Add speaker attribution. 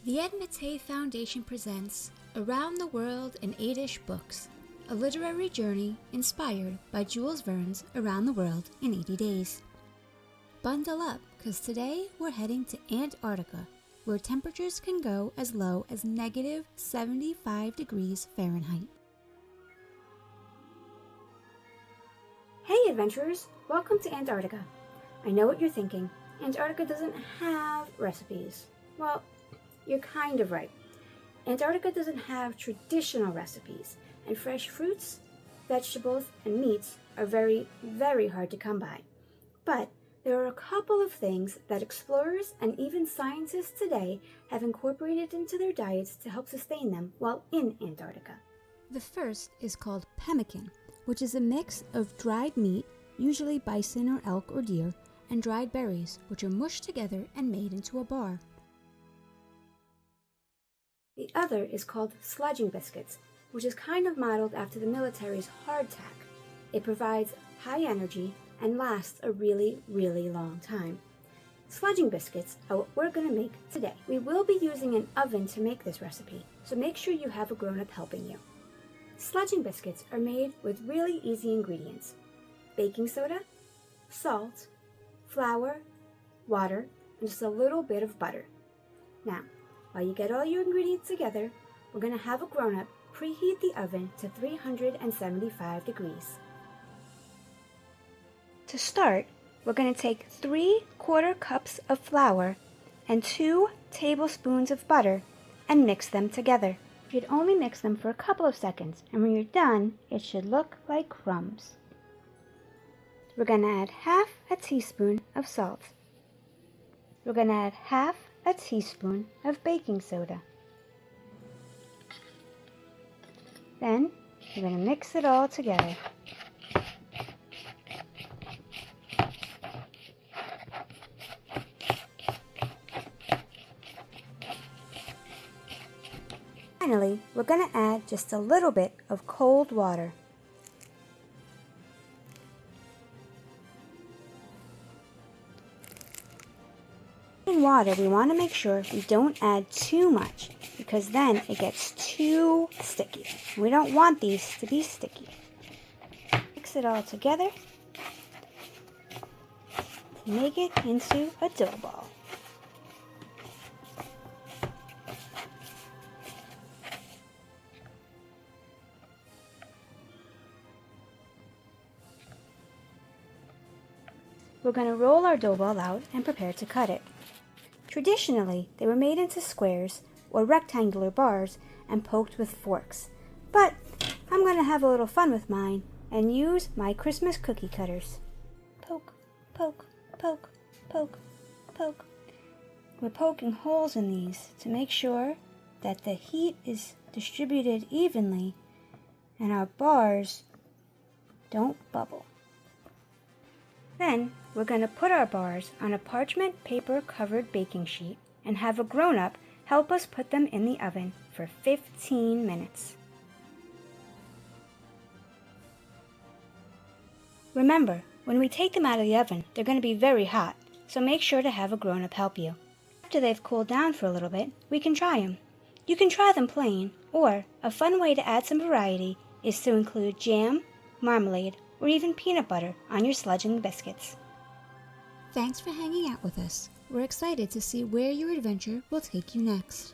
Speaker 1: The Ed Matei Foundation presents Around the World in 8-ish Books, a literary journey inspired by Jules Verne's Around the World in 80 Days. Bundle up, because today we're heading to Antarctica, where temperatures can go as low as negative 75 degrees Fahrenheit.
Speaker 2: Hey adventurers, welcome to Antarctica. I know what you're thinking. Antarctica doesn't have recipes. Well, you're kind of right. Antarctica doesn't have traditional recipes, and fresh fruits, vegetables, and meats are very, very hard to come by. But there are a couple of things that explorers and even scientists today have incorporated into their diets to help sustain them while in Antarctica.
Speaker 1: The first is called pemmican, which is a mix of dried meat, usually bison or elk or deer, and dried berries, which are mushed together and made into a bar.
Speaker 2: The other is called sledging biscuits, which is kind of modeled after the military's hardtack. It provides high energy and lasts a really, really long time. Sledging biscuits are what we're going to make today. We will be using an oven to make this recipe, so make sure you have a grown-up helping you. Sledging biscuits are made with really easy ingredients: baking soda, salt, flour, water, and just a little bit of butter. Now, while you get all your ingredients together, we're going to have a grown-up preheat the oven to 375 degrees. To start, we're going to take 3/4 cups of flour and 2 tablespoons of butter and mix them together. You should only mix them for a couple of seconds, and when you're done, it should look like crumbs. We're going to add half a teaspoon of salt. We're going to add half a teaspoon of baking soda. Then we're going to mix it all together. Finally, we're going to add just a little bit of cold water. In water, we want to make sure we don't add too much, because then it gets too sticky. We don't want these to be sticky. Mix it all together to make it into a dough ball. We're going to roll our dough ball out and prepare to cut it. Traditionally, they were made into squares or rectangular bars and poked with forks. But I'm going to have a little fun with mine and use my Christmas cookie cutters. Poke, poke, poke, poke, poke. We're poking holes in these to make sure that the heat is distributed evenly and our bars don't bubble. Then we're going to put our bars on a parchment paper covered baking sheet and have a grown-up help us put them in the oven for 15 minutes. Remember, when we take them out of the oven, they're going to be very hot, so make sure to have a grown-up help you. After they've cooled down for a little bit, we can try them. You can try them plain, or a fun way to add some variety is to include jam, marmalade, or even peanut butter on your sledging biscuits.
Speaker 1: Thanks for hanging out with us. We're excited to see where your adventure will take you next.